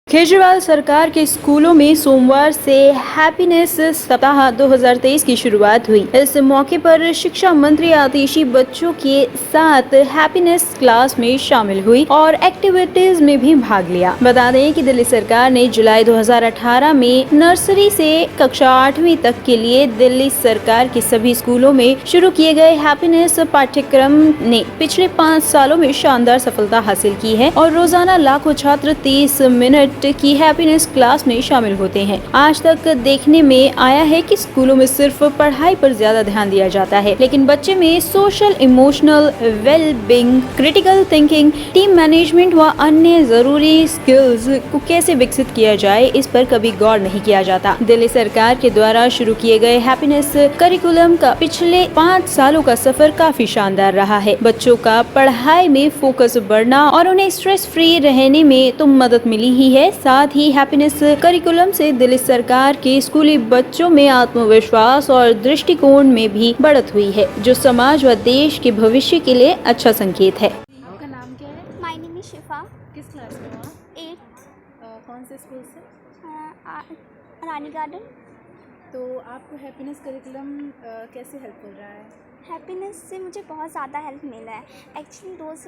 केजरीवाल सरकार के स्कूलों में सोमवार से हैप्पीनेस सप्ताह 2023 की शुरुआत हुई। इस मौके पर शिक्षा मंत्री आतिशी बच्चों के साथ हैप्पीनेस क्लास में शामिल हुई और एक्टिविटीज में भी भाग लिया। बता दें कि दिल्ली सरकार ने जुलाई 2018 में नर्सरी से कक्षा 8वीं तक के लिए दिल्ली सरकार के सभी स्कूलों में शुरू किए गए हैप्पीनेस पाठ्यक्रम ने पिछले 5 सालों में शानदार सफलता हासिल की है और रोजाना लाखों छात्र 30 मिनट की हैप्पीनेस क्लास में शामिल होते हैं। आज तक देखने में आया है कि स्कूलों में सिर्फ पढ़ाई पर ज्यादा ध्यान दिया जाता है, लेकिन बच्चे में social, emotional wellbeing, critical thinking, team management व अन्य जरूरी स्किल्स को कैसे विकसित किया जाए, इस पर कभी गौर नहीं किया जाता। दिल्ली सरकार के द्वारा शुरू किए गए हैप्पीनेस करिकुलम का पिछले 5 सालों का सफर काफी शानदार रहा है। बच्चों का पढ़ाई में फोकस बढ़ना और उन्हें स्ट्रेस फ्री रहने में तो मदद मिली ही है, साथ ही हैप्पीनेस करिकुलम से दिल्ली सरकार के स्कूली बच्चों में आत्मविश्वास और दृष्टिकोण में भी बढ़त हुई है, जो समाज व देश के भविष्य के लिए अच्छा संकेत है। आपका नाम क्या है? माय नेम इज शिफा। किस क्लास में हो आप? 8th। कौन से स्कूल से? रानी गार्डन। तो आपको हैप्पीनेस करिकुलम कैसे हेल्प कर रहा है? हैप्पीनेस से मुझे बहुत ज़्यादा हेल्प मिला है। एक्चुअली रोज़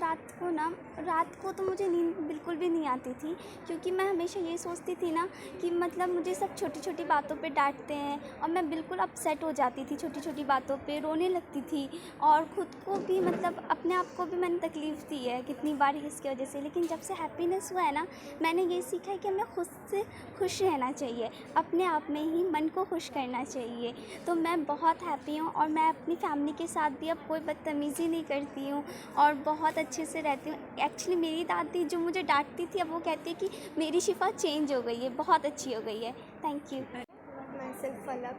रात को तो मुझे नींद बिल्कुल भी नहीं आती थी, क्योंकि मैं हमेशा ये सोचती थी ना कि मतलब मुझे सब छोटी छोटी बातों पे डांटते हैं और मैं बिल्कुल अपसेट हो जाती थी, छोटी छोटी बातों पे रोने लगती थी और ख़ुद को भी मतलब अपने आप को भी मैंने तकलीफ़ दी है कितनी बार इसकी वजह से। लेकिन जब से हैप्पीनेस हुआ है ना, मैंने ये सीखा है कि हमें खुद से खुश रहना चाहिए, अपने आप में ही मन को खुश करना चाहिए। तो मैं बहुत हैप्पी हूँ और मैं अपनी फैमिली के साथ भी अब कोई बदतमीज़ी नहीं करती हूँ और बहुत अच्छे से रहती हूँ। एक्चुअली मेरी दादी जो मुझे डांटती थी, अब वो कहती है कि मेरी शिफा चेंज हो गई है, बहुत अच्छी हो गई है। Thank you. मैं सिर्फ फलक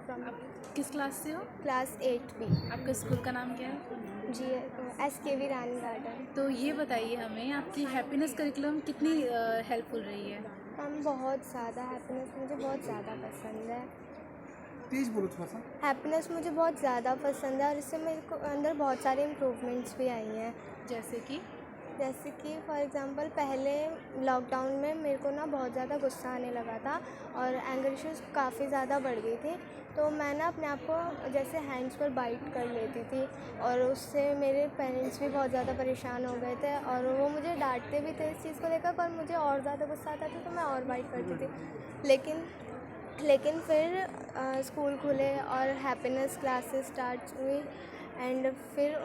फ्रॉम आप किस क्लास से हो? Class 8B। आपका स्कूल का नाम क्या है? जी SKV रानी गार्डन। तो ये बताइए हमें, आपकी हैप्पीनेस करिकुलम कितनी हेल्पफुल रही है? हम बहुत ज़्यादा हैप्पीनेस मुझे बहुत ज़्यादा पसंद है। तेज बोलो थोड़ा सा। हैप्पीनेस मुझे बहुत ज़्यादा पसंद है और इससे मेरे को अंदर बहुत सारे इम्प्रूवमेंट्स भी आई हैं। जैसे कि फॉर एग्ज़ाम्पल पहले लॉकडाउन में मेरे को ना बहुत ज़्यादा गुस्सा आने लगा था और एंगर इश्यूज़ काफ़ी ज़्यादा बढ़ गई थी। तो मैं ना अपने आप को जैसे हैंड्स पर बाइट कर लेती थी और उससे मेरे पेरेंट्स भी बहुत ज़्यादा परेशान हो गए थे और वो मुझे डांटते भी थे इस चीज़ को लेकर, पर मुझे और ज़्यादा गुस्सा आता था तो मैं और बाइट करती थी। लेकिन फिर स्कूल खुले और हैप्पीनेस क्लासेस स्टार्ट हुई एंड फिर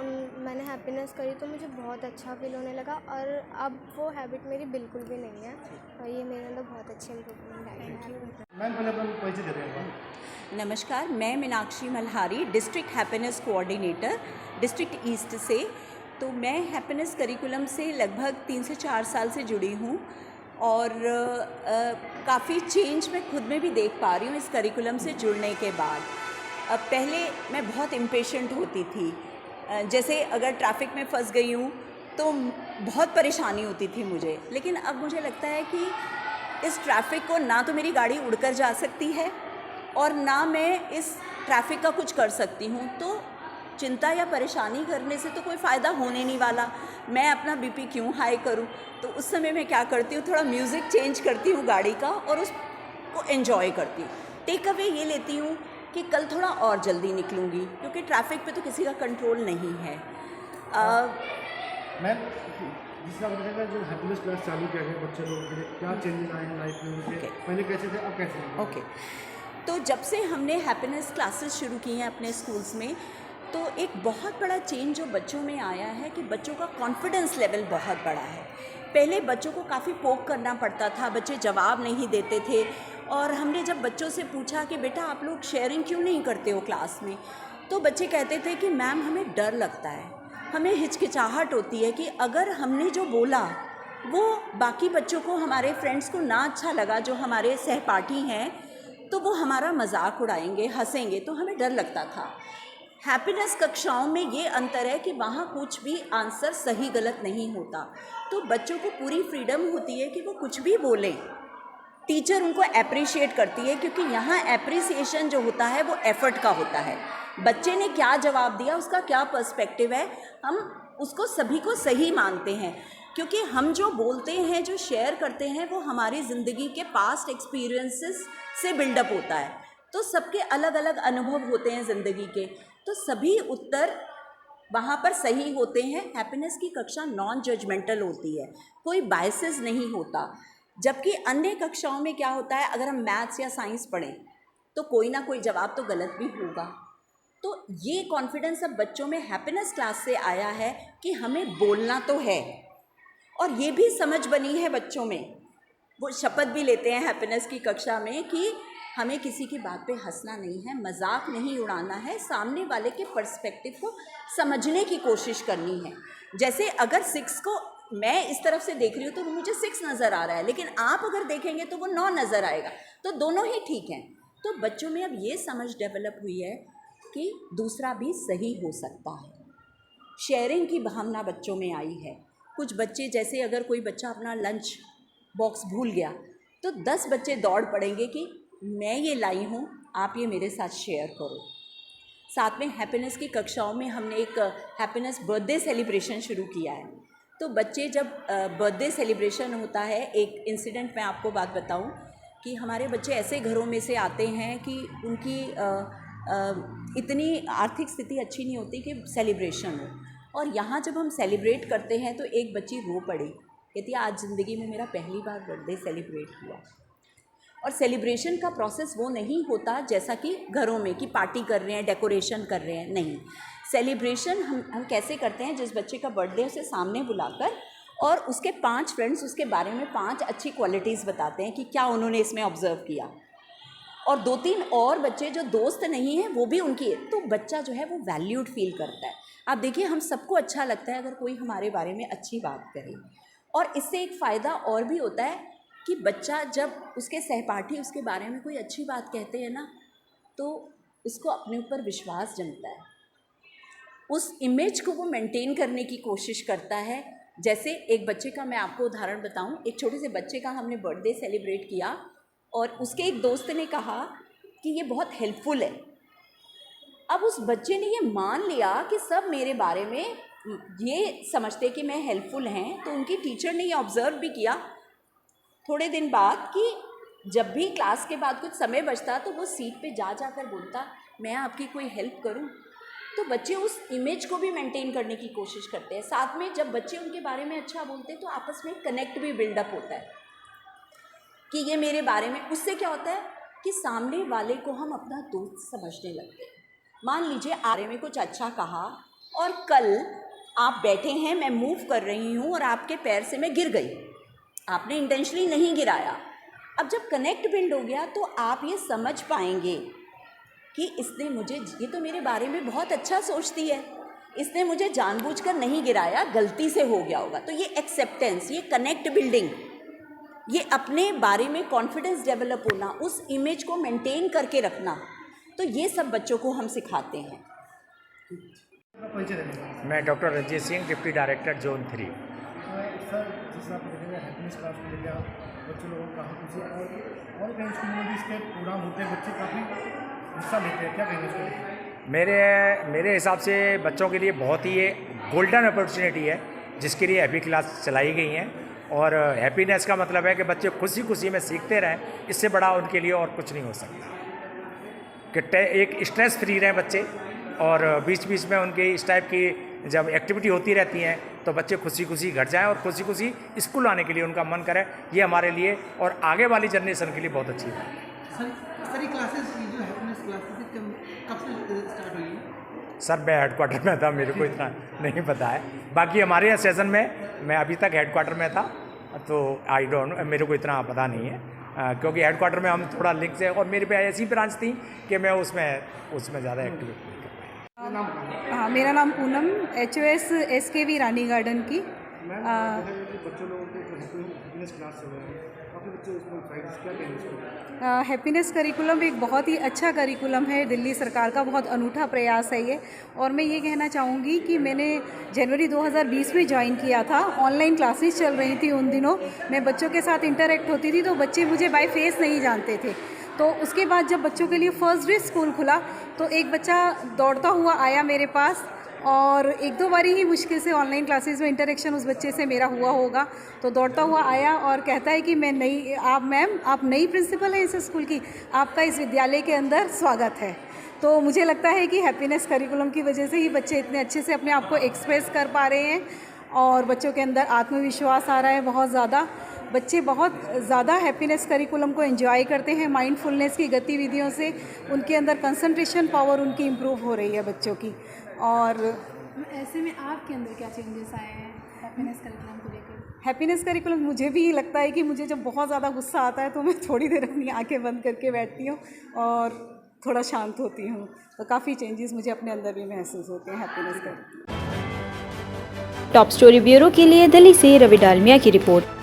मैंने हैप्पीनेस करी तो मुझे बहुत अच्छा फील होने लगा और अब वो हैबिट मेरी बिल्कुल भी नहीं है और ये मेरे अंदर बहुत अच्छी इम्प्रूवमेंट आई है। मैम पहले अपन परिचय दे रहे हैं। नमस्कार, मैं Meenakshi Malhari, district happiness coordinator, district east से। तो मैं हैप्पीनेस करिकुलम से लगभग 3 से 4 साल से जुड़ी हूँ और काफ़ी चेंज मैं खुद में भी देख पा रही हूँ इस करिकुलम से जुड़ने के बाद। अब पहले मैं बहुत इम्पेशेंट होती थी, जैसे अगर ट्रैफिक में फंस गई हूँ तो बहुत परेशानी होती थी मुझे, लेकिन अब मुझे लगता है कि इस ट्रैफिक को ना तो मेरी गाड़ी उड़कर जा सकती है और ना मैं इस ट्रैफिक का कुछ कर सकती हूँ। तो चिंता या परेशानी करने से तो कोई फ़ायदा होने नहीं वाला। मैं अपना बीपी क्यों हाई करूँ? तो उस समय मैं क्या करती हूँ, थोड़ा म्यूज़िक चेंज करती हूँ गाड़ी का और उसको एंजॉय करती हूँ। टेक अवे ये लेती हूँ कि कल थोड़ा और जल्दी निकलूँगी, क्योंकि ट्रैफिक पे तो किसी का कंट्रोल नहीं है। मैम जिस तरह बताइएगा जो हैप्पीनेस क्लास चालू किया गया बच्चे लोगों के लिए, क्या चेंजेस आए हैं लाइफ में उनके? पहले कैसे थे, अब कैसे हैं? ओके, तो जब से हमने हैप्पीनेस क्लासेस शुरू की हैं अपने स्कूल्स में, तो एक बहुत बड़ा चेंज जो बच्चों में आया है कि बच्चों का कॉन्फिडेंस लेवल बहुत बड़ा है। पहले बच्चों को काफ़ी पोक करना पड़ता था, बच्चे जवाब नहीं देते थे और हमने जब बच्चों से पूछा कि बेटा आप लोग शेयरिंग क्यों नहीं करते हो क्लास में, तो बच्चे कहते थे कि मैम हमें डर लगता है, हमें हिचकिचाहट होती है कि अगर हमने जो बोला वो बाकी बच्चों को, हमारे फ्रेंड्स को ना अच्छा लगा, जो हमारे सहपाठी हैं, तो वो हमारा मजाक उड़ाएंगे, हंसेंगे, तो हमें डर लगता था। हैप्पीनेस कक्षाओं में ये अंतर है कि वहाँ कुछ भी आंसर सही गलत नहीं होता, तो बच्चों को पूरी फ्रीडम होती है कि वो कुछ भी बोलें। टीचर उनको अप्रिशिएट करती है, क्योंकि यहाँ अप्रिसिएशन जो होता है वो एफर्ट का होता है। बच्चे ने क्या जवाब दिया, उसका क्या पर्सपेक्टिव है, हम उसको सभी को सही मानते हैं। क्योंकि हम जो बोलते हैं, जो शेयर करते हैं, वो हमारी ज़िंदगी के पास्ट एक्सपीरियंसेस से बिल्डअप होता है। तो सबके अलग अलग अनुभव होते हैं ज़िंदगी के, तो सभी उत्तर वहाँ पर सही होते हैं। हैप्पीनेस की कक्षा नॉन जजमेंटल होती है, कोई बायसेस नहीं होता। जबकि अन्य कक्षाओं में क्या होता है, अगर हम मैथ्स या साइंस पढ़ें तो कोई ना कोई जवाब तो गलत भी होगा। तो ये कॉन्फिडेंस अब बच्चों में हैप्पीनेस क्लास से आया है कि हमें बोलना तो है, और ये भी समझ बनी है बच्चों में। वो शपथ भी लेते हैं हैप्पीनेस की कक्षा में कि हमें किसी की बात पे हंसना नहीं है, मजाक नहीं उड़ाना है, सामने वाले के पर्सपेक्टिव को समझने की कोशिश करनी है। जैसे अगर 6 को मैं इस तरफ से देख रही हूँ तो मुझे 6 नज़र आ रहा है, लेकिन आप अगर देखेंगे तो वो 9 नज़र आएगा, तो दोनों ही ठीक हैं। तो बच्चों में अब ये समझ डेवलप हुई है कि दूसरा भी सही हो सकता है। शेयरिंग की भावना बच्चों में आई है। कुछ बच्चे, जैसे अगर कोई बच्चा अपना लंच बॉक्स भूल गया तो 10 बच्चे दौड़ पड़ेंगे कि मैं ये लाई हूँ, आप ये मेरे साथ शेयर करो। साथ में हैप्पीनेस की कक्षाओं में हमने एक हैप्पीनेस बर्थडे सेलिब्रेशन शुरू किया है। तो बच्चे जब बर्थडे सेलिब्रेशन होता है, एक इंसिडेंट मैं आपको बात बताऊं कि हमारे बच्चे ऐसे घरों में से आते हैं कि उनकी इतनी आर्थिक स्थिति अच्छी नहीं होती कि सेलिब्रेशन हो, और यहाँ जब हम सेलिब्रेट करते हैं तो एक बच्ची रो पड़ी, कहती आज ज़िंदगी में मेरा पहली बार बर्थडे सेलिब्रेट हुआ। और सेलिब्रेशन का प्रोसेस वो नहीं होता जैसा कि घरों में कि पार्टी कर रहे हैं, डेकोरेशन कर रहे हैं, नहीं। सेलिब्रेशन हम कैसे करते हैं, जिस बच्चे का बर्थडे उसे सामने बुलाकर और उसके 5 फ्रेंड्स उसके बारे में 5 अच्छी क्वालिटीज़ बताते हैं कि क्या उन्होंने इसमें ऑब्ज़र्व किया, और 2-3 और बच्चे जो दोस्त नहीं हैं वो भी उनकी, तो बच्चा जो है वो वैल्यूड फील करता है। आप देखिए, हम सबको अच्छा लगता है अगर कोई हमारे बारे में अच्छी बात करे, और इससे एक फ़ायदा और भी होता है कि बच्चा जब उसके सहपाठी उसके बारे में कोई अच्छी बात कहते हैं ना, तो उसको अपने ऊपर विश्वास जमता है, उस इमेज को वो मेंटेन करने की कोशिश करता है। जैसे एक बच्चे का मैं आपको उदाहरण बताऊं, एक छोटे से बच्चे का हमने बर्थडे सेलिब्रेट किया और उसके एक दोस्त ने कहा कि ये बहुत हेल्पफुल है। अब उस बच्चे ने ये मान लिया कि सब मेरे बारे में ये समझते कि मैं हेल्पफुल हैं, तो उनकी टीचर ने ये ऑब्ज़र्व भी किया थोड़े दिन बाद कि जब भी क्लास के बाद कुछ समय बचता तो वो सीट पे जाकर बोलता मैं आपकी कोई हेल्प करूं। तो बच्चे उस इमेज को भी मेंटेन करने की कोशिश करते हैं। साथ में जब बच्चे उनके बारे में अच्छा बोलते हैं तो आपस में कनेक्ट भी बिल्डअप होता है कि ये मेरे बारे में। उससे क्या होता है कि सामने वाले को हम अपना दोस्त समझने लगते हैं। मान लीजिए बारे में कुछ अच्छा कहा और कल आप बैठे हैं, मैं मूव कर रही हूँ और आपके पैर से मैं गिर गई, आपने इंटेंशनली नहीं गिराया। अब जब कनेक्ट बिल्ड हो गया तो आप ये समझ पाएंगे कि इसने मुझे, ये तो मेरे बारे में बहुत अच्छा सोचती है, इसने मुझे जानबूझकर नहीं गिराया, गलती से हो गया होगा। तो ये एक्सेप्टेंस, ये कनेक्ट बिल्डिंग, ये अपने बारे में कॉन्फिडेंस डेवलप होना, उस इमेज को मेंटेन करके रखना, तो ये सब बच्चों को हम सिखाते हैं। मैं doctor Ranjit Singh, deputy director zone 3। Sir, जिस आप देखेंगे हैप्पीनेस क्लास को लेकर बच्चों लोगों को काफ़ी खुशी और कई स्कूलों में भी इसके प्रोग्राम होते हैं, बच्चे काफ़ी हिस्सा लेते हैं, क्या कहेंगे इसको? मेरे हिसाब से बच्चों के लिए बहुत ही ये गोल्डन अपॉर्चुनिटी है जिसके लिए हैप्पी क्लास चलाई गई हैं। और हैप्पीनेस का मतलब है कि बच्चे खुशी खुशी में सीखते रहें, इससे बड़ा उनके लिए और कुछ नहीं हो सकता। कि एक स्ट्रेस फ्री रहें बच्चे, और बीच बीच में उनकी इस टाइप की जब एक्टिविटी होती रहती हैं तो बच्चे खुशी खुशी घर जाएं और खुशी खुशी स्कूल आने के लिए उनका मन करे। ये हमारे लिए और आगे वाली जनरेशन के लिए बहुत अच्छी बात है। सर ये क्लासेस जो हैप्पीनेस क्लासेस कब से स्टार्ट हुई है? सर मैं हेडक्वार्टर में था, मेरे को इतना नहीं पता है। बाकी हमारे यहाँ सेशन में मैं अभी तक हेडक्वार्टर में था, तो आई डोंट, मेरे को इतना पता नहीं है, क्योंकि हेडक्वार्टर में हम थोड़ा लिंक से, और मेरे पे ऐसी ब्रांच थी कि मैं उसमें ज़्यादा एक्टिव नहीं कर पाया। हाँ, मेरा नाम पूनम, HOS SKV रानी गार्डन की। बच्चों लोगों को हैप्पीनेस क्लास चल रहा है, आपके बच्चे उसमें क्या कहेंगे? हैप्पीनेस करिकुलम एक बहुत ही अच्छा करिकुलम है, दिल्ली सरकार का बहुत अनूठा प्रयास है ये। और मैं ये कहना चाहूँगी कि मैंने जनवरी 2020 में ज्वाइन किया था, ऑनलाइन क्लासेस चल रही थी उन दिनों, मैं बच्चों के साथ इंटरेक्ट होती थी, तो बच्चे मुझे बाय फेस नहीं जानते थे। तो उसके बाद जब बच्चों के लिए फर्स्ट डे स्कूल खुला तो एक बच्चा दौड़ता हुआ आया मेरे पास और एक दो बारी ही मुश्किल से ऑनलाइन क्लासेस में इंटरेक्शन उस बच्चे से मेरा हुआ होगा, तो दौड़ता हुआ आया और कहता है कि मैं नई, आप मैम आप नई प्रिंसिपल हैं इस स्कूल की, आपका इस विद्यालय के अंदर स्वागत है। तो मुझे लगता है कि हैप्पीनेस करिकुलम की वजह से ही बच्चे इतने अच्छे से अपने आप को एक्सप्रेस कर पा रहे हैं और बच्चों के अंदर आत्मविश्वास आ रहा है बहुत ज़्यादा। बच्चे बहुत ज़्यादा हैप्पीनेस करिकुलम को एंजॉय करते हैं। माइंडफुलनेस की गतिविधियों से उनके अंदर कंसंट्रेशन पावर उनकी इम्प्रूव हो रही है बच्चों की। और ऐसे में आपके अंदर क्या चेंजेस आए हैं हैप्पीनेस करिकुलम को लेकर? हैप्पीनेस करिकुलम, मुझे भी लगता है कि मुझे जब बहुत ज़्यादा गुस्सा आता है तो मैं थोड़ी देर अपनी आंखें बंद करके बैठती हूँ और थोड़ा शांत होती हूँ, तो काफ़ी चेंजेस मुझे अपने अंदर भी महसूस होते हैं happiness curriculum. Top story bureau के लिए दिल्ली से रवि डालमिया की रिपोर्ट।